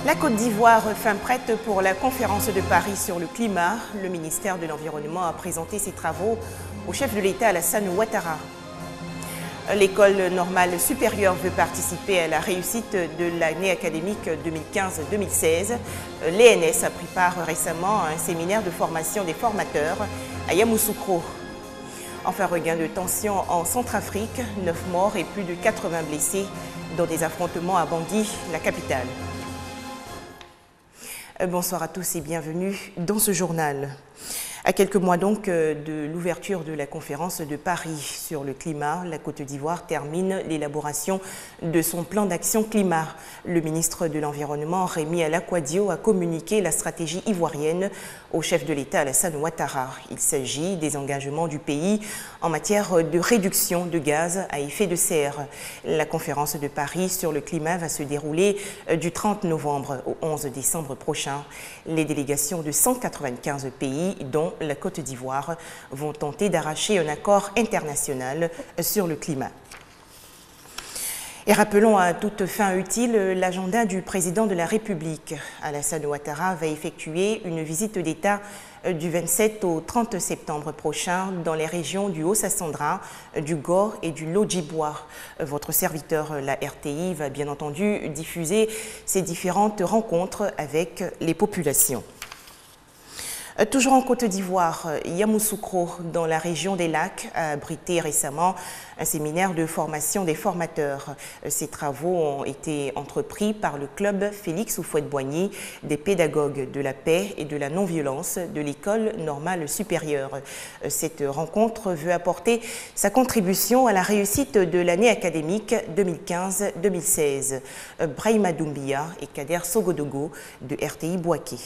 La Côte d'Ivoire, fin prête pour la conférence de Paris sur le climat. Le ministère de l'Environnement a présenté ses travaux au chef de l'État Alassane Ouattara. L'école normale supérieure veut participer à la réussite de l'année académique 2015-2016. L'ENS a pris part récemment à un séminaire de formation des formateurs à Yamoussoukro. Enfin, regain de tension en Centrafrique, 9 morts et plus de 80 blessés dans des affrontements à Bangui, la capitale. Bonsoir à tous et bienvenue dans ce journal. À quelques mois donc de l'ouverture de la conférence de Paris sur le climat, la Côte d'Ivoire termine l'élaboration de son plan d'action climat. Le ministre de l'Environnement, Rémi Alakwadio, a communiqué la stratégie ivoirienne au chef de l'État Alassane Ouattara. Il s'agit des engagements du pays en matière de réduction de gaz à effet de serre. La conférence de Paris sur le climat va se dérouler du 30 novembre au 11 décembre prochain. Les délégations de 195 pays, dont la Côte d'Ivoire, vont tenter d'arracher un accord international sur le climat. Et rappelons à toute fin utile l'agenda du président de la République. Alassane Ouattara va effectuer une visite d'État du 27 au 30 septembre prochain dans les régions du Haut-Sassandra, du Gor et du Lodjibois. Votre serviteur, la RTI, va bien entendu diffuser ces différentes rencontres avec les populations. Toujours en Côte d'Ivoire, Yamoussoukro, dans la région des Lacs, a abrité récemment un séminaire de formation des formateurs. Ces travaux ont été entrepris par le club Félix Houphouët-Boigny, des pédagogues de la paix et de la non-violence de l'école normale supérieure. Cette rencontre veut apporter sa contribution à la réussite de l'année académique 2015-2016. Brahima Doumbia et Kader Sogodogo de RTI Bouaké.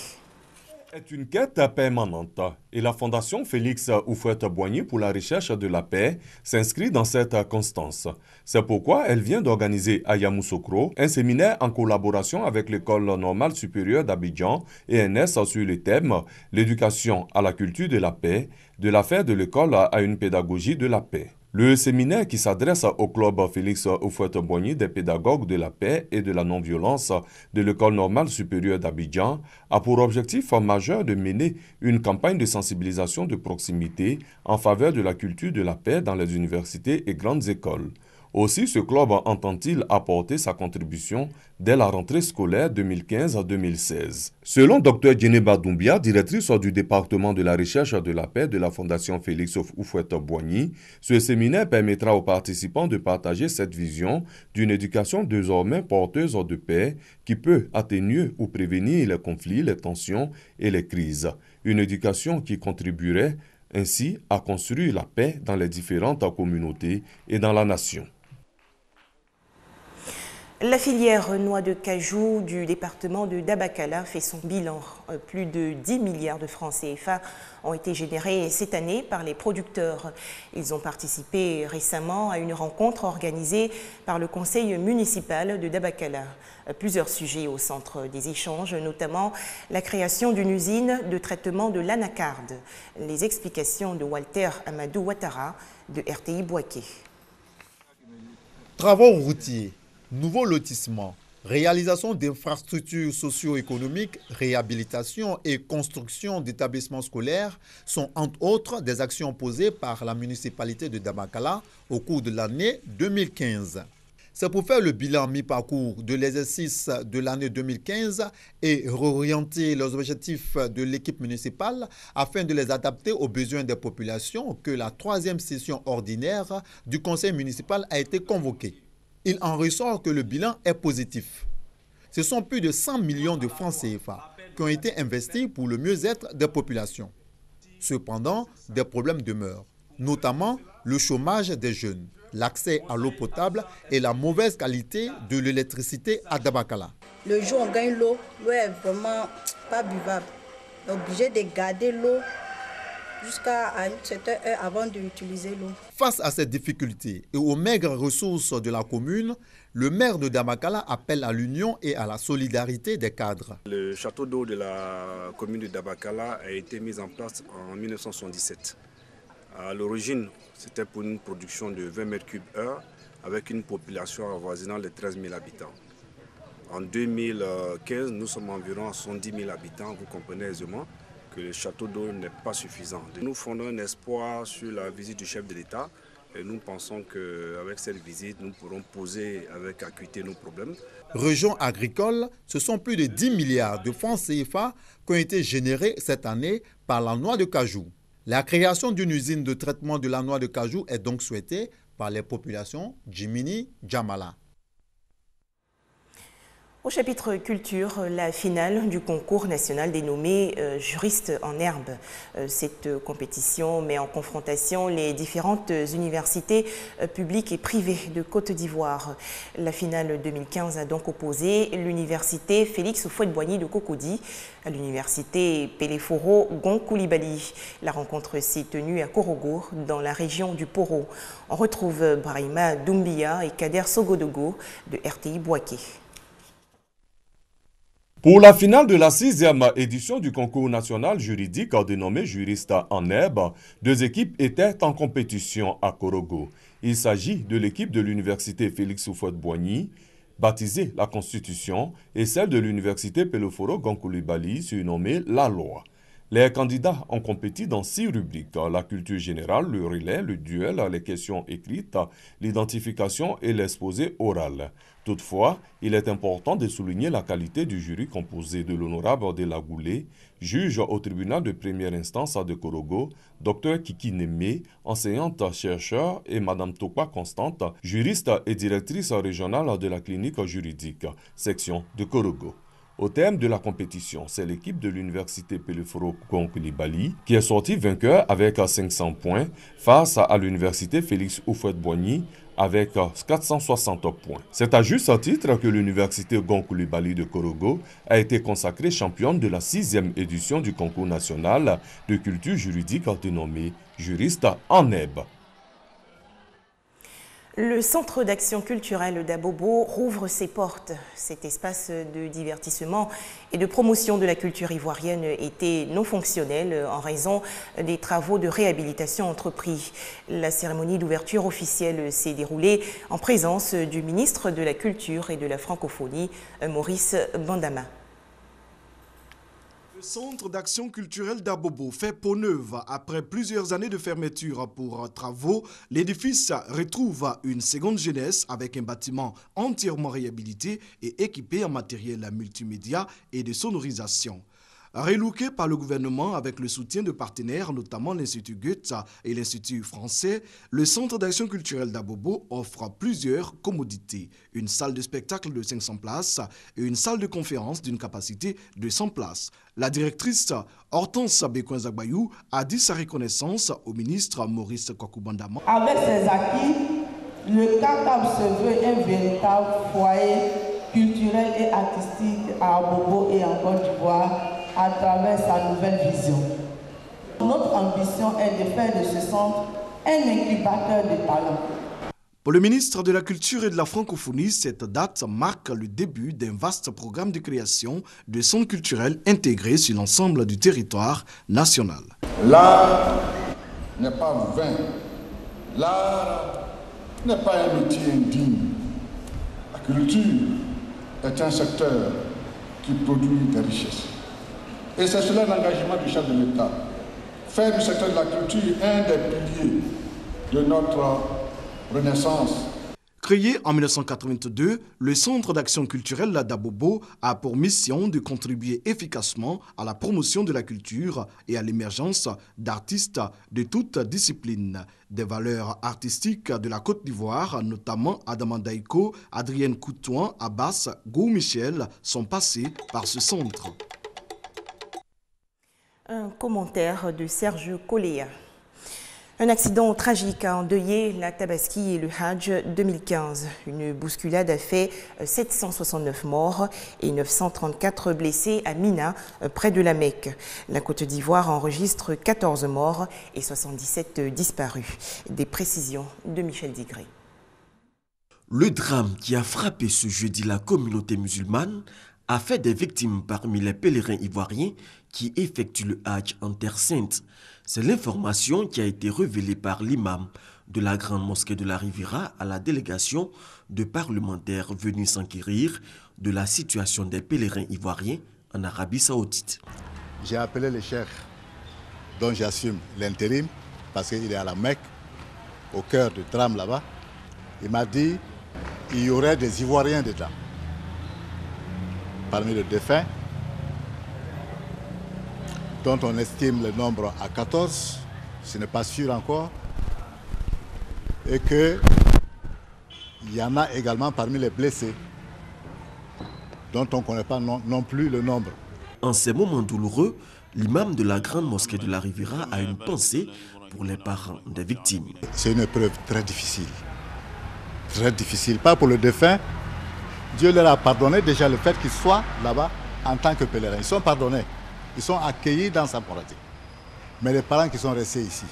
Est une quête permanente et la Fondation Félix Houphouët-Boigny pour la recherche de la paix s'inscrit dans cette constance. C'est pourquoi elle vient d'organiser à Yamoussoukro un séminaire en collaboration avec l'École normale supérieure d'Abidjan et ENS sur le thème « L'éducation à la culture de la paix, de l'affaire de l'école à une pédagogie de la paix ». Le séminaire qui s'adresse au club Félix Houphouët-Boigny des pédagogues de la paix et de la non-violence de l'École normale supérieure d'Abidjan a pour objectif majeur de mener une campagne de sensibilisation de proximité en faveur de la culture de la paix dans les universités et grandes écoles. Aussi, ce club entend-il apporter sa contribution dès la rentrée scolaire 2015-2016. Selon Dr Djeneba Doumbia, directrice du département de la recherche de la paix de la Fondation Félix Houphouët-Boigny, ce séminaire permettra aux participants de partager cette vision d'une éducation désormais porteuse de paix qui peut atténuer ou prévenir les conflits, les tensions et les crises. Une éducation qui contribuerait ainsi à construire la paix dans les différentes communautés et dans la nation. La filière noix de cajou du département de Dabakala fait son bilan. Plus de 10 milliards de francs CFA ont été générés cette année par les producteurs. Ils ont participé récemment à une rencontre organisée par le conseil municipal de Dabakala. Plusieurs sujets au centre des échanges, notamment la création d'une usine de traitement de l'anacarde. Les explications de Walter Amadou Ouattara de RTI Bouaké. Travaux routiers, nouveaux lotissements, réalisation d'infrastructures socio-économiques, réhabilitation et construction d'établissements scolaires sont entre autres des actions posées par la municipalité de Dabakala au cours de l'année 2015. C'est pour faire le bilan mi-parcours de l'exercice de l'année 2015 et réorienter les objectifs de l'équipe municipale afin de les adapter aux besoins des populations que la 3e session ordinaire du conseil municipal a été convoquée. Il en ressort que le bilan est positif. Ce sont plus de 100 millions de francs CFA qui ont été investis pour le mieux-être des populations. Cependant, des problèmes demeurent, notamment le chômage des jeunes, l'accès à l'eau potable et la mauvaise qualité de l'électricité à Dabakala. Le jour où on gagne l'eau, l'eau est vraiment pas buvable. On est obligé de garder l'eau jusqu'à une certaine heure avant d'utiliser l'eau. Face à ces difficultés et aux maigres ressources de la commune, le maire de Dabakala appelle à l'union et à la solidarité des cadres. Le château d'eau de la commune de Dabakala a été mis en place en 1977. À l'origine, c'était pour une production de 20 m3/h avec une population avoisinant les 13 000 habitants. En 2015, nous sommes environ à 70 000 habitants. Vous comprenez aisément que le château d'eau n'est pas suffisant. Nous fondons un espoir sur la visite du chef de l'État et nous pensons qu'avec cette visite, nous pourrons poser avec acuité nos problèmes. Région agricole, ce sont plus de 10 milliards de francs CFA qui ont été générés cette année par la noix de cajou. La création d'une usine de traitement de la noix de cajou est donc souhaitée par les populations Djimini Djamala. Au chapitre culture, la finale du concours national dénommé Juristes en herbe. Cette compétition met en confrontation les différentes universités publiques et privées de Côte d'Ivoire. La finale 2015 a donc opposé l'université Félix Houphouët-Boigny de Cocody à l'université Peleforo Gon Coulibaly. La rencontre s'est tenue à Korogo, dans la région du Poro. On retrouve Brahima Doumbia et Kader Sogodogo de RTI Bouaké. Pour la finale de la 6e édition du concours national juridique dénommé Juristes en herbe, 2 équipes étaient en compétition à Korogo. Il s'agit de l'équipe de l'université Félix Houphouët-Boigny, baptisée La Constitution, et celle de l'université Peleforo Gon Coulibaly, surnommée La Loi. Les candidats ont compétit dans 6 rubriques, la culture générale, le relais, le duel, les questions écrites, l'identification et l'exposé oral. Toutefois, il est important de souligner la qualité du jury composé de l'honorable Dela Goulé, juge au tribunal de première instance de Korogo, Dr Kiki Némé, enseignante-chercheur, et Mme Tokwa Constante, juriste et directrice régionale de la clinique juridique, section de Korogo. Au terme de la compétition, c'est l'équipe de l'université Peleforo Gon Coulibaly qui est sortie vainqueur avec 500 points face à l'université Félix Houphouët-Boigny avec 460 points. C'est à juste titre que l'université Gon Coulibaly de Korogo a été consacrée championne de la 6e édition du concours national de culture juridique dénommé Juristes en herbe. Le Centre d'action culturelle d'Abobo rouvre ses portes. Cet espace de divertissement et de promotion de la culture ivoirienne était non fonctionnel en raison des travaux de réhabilitation entrepris. La cérémonie d'ouverture officielle s'est déroulée en présence du ministre de la Culture et de la Francophonie, Maurice Bandama. Le Centre d'action culturelle d'Abobo fait peau neuve. Après plusieurs années de fermeture pour travaux, l'édifice retrouve une seconde jeunesse avec un bâtiment entièrement réhabilité et équipé en matériel multimédia et de sonorisation. Relooké par le gouvernement avec le soutien de partenaires, notamment l'Institut Goethe et l'Institut français, le Centre d'action culturelle d'Abobo offre plusieurs commodités. Une salle de spectacle de 500 places et une salle de conférence d'une capacité de 100 places. La directrice Hortense Bekouin-Zagbayou a dit sa reconnaissance au ministre Maurice Kwaku-Bandama. Avec ses acquis, le CACAB se veut un véritable foyer culturel et artistique à Abobo et en Côte d'Ivoire à travers sa nouvelle vision. Notre ambition est de faire de ce centre un incubateur de talents. Pour le ministre de la Culture et de la Francophonie, cette date marque le début d'un vaste programme de création de centres culturels intégrés sur l'ensemble du territoire national. L'art n'est pas vain. L'art n'est pas un métier indigne. La culture est un secteur qui produit des richesses. Et c'est cela l'engagement du chef de l'État. Faire du secteur de la culture un des piliers de notre renaissance. Créé en 1982, le Centre d'action culturelle d'Abobo a pour mission de contribuer efficacement à la promotion de la culture et à l'émergence d'artistes de toutes disciplines. Des valeurs artistiques de la Côte d'Ivoire, notamment Adama Daïko, Adrienne Coutouin, Abbas, Gou Michel, sont passés par ce centre. Un commentaire de Serge Coléa. Un accident tragique a endeuillé la Tabaski et le Hajj 2015. Une bousculade a fait 769 morts et 934 blessés à Mina, près de la Mecque. La Côte d'Ivoire enregistre 14 morts et 77 disparus. Des précisions de Michel Digré. Le drame qui a frappé ce jeudi la communauté musulmane a fait des victimes parmi les pèlerins ivoiriens qui effectuent le Hajj en Terre Sainte. C'est l'information qui a été révélée par l'imam de la Grande Mosquée de la Riviera à la délégation de parlementaires venus s'enquérir de la situation des pèlerins ivoiriens en Arabie Saoudite. J'ai appelé le cheikh dont j'assume l'intérim parce qu'il est à la Mecque, au cœur du drame là-bas. Il m'a dit qu'il y aurait des Ivoiriens dedans. Parmi les défunts, dont on estime le nombre à 14, ce n'est pas sûr encore, et qu'il y en a également parmi les blessés, dont on ne connaît pas non plus le nombre. En ces moments douloureux, l'imam de la Grande Mosquée de la Riviera a une pensée pour les parents des victimes. C'est une épreuve très difficile. Très difficile, pas pour le défunt. Dieu leur a pardonné déjà le fait qu'ils soient là-bas en tant que pèlerins. Ils sont pardonnés, ils sont accueillis dans sa paradis. Mais les parents qui sont restés ici,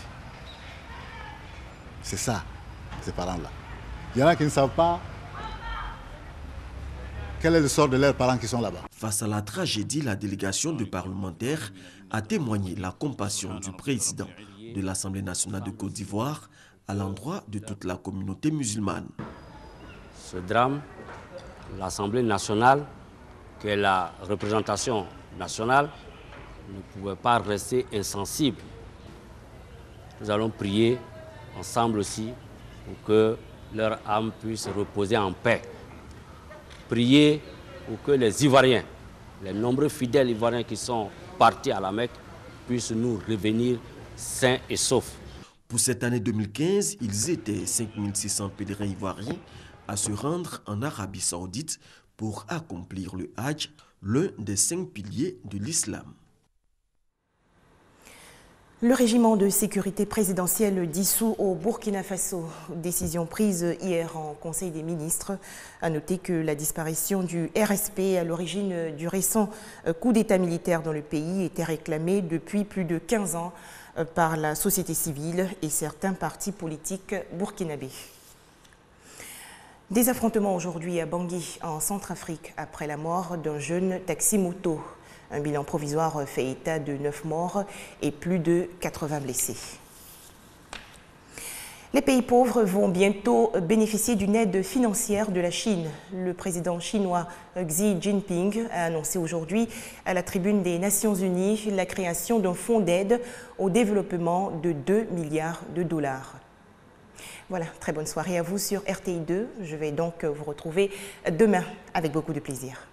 c'est ça, ces parents-là. Il y en a qui ne savent pas quel est le sort de leurs parents qui sont là-bas. Face à la tragédie, la délégation de parlementaires a témoigné la compassion du président de l'Assemblée nationale de Côte d'Ivoire à l'endroit de toute la communauté musulmane. Ce drame, l'Assemblée nationale, qui est la représentation nationale, ne pouvait pas rester insensible. Nous allons prier ensemble aussi pour que leur âme puisse reposer en paix. Prier pour que les Ivoiriens, les nombreux fidèles Ivoiriens qui sont partis à la Mecque, puissent nous revenir sains et saufs. Pour cette année 2015, ils étaient 5600 pèlerins ivoiriens à se rendre en Arabie Saoudite pour accomplir le Hajj, l'un des 5 piliers de l'islam. Le régiment de sécurité présidentielle dissous au Burkina Faso. Décision prise hier en Conseil des ministres. A noter que la disparition du RSP à l'origine du récent coup d'État militaire dans le pays était réclamée depuis plus de 15 ans par la société civile et certains partis politiques burkinabés. Des affrontements aujourd'hui à Bangui, en Centrafrique, après la mort d'un jeune taxi-moto. Un bilan provisoire fait état de 9 morts et plus de 80 blessés. Les pays pauvres vont bientôt bénéficier d'une aide financière de la Chine. Le président chinois Xi Jinping a annoncé aujourd'hui à la tribune des Nations Unies la création d'un fonds d'aide au développement de 2 milliards de dollars. Voilà, très bonne soirée à vous sur RTI2. Je vais donc vous retrouver demain avec beaucoup de plaisir.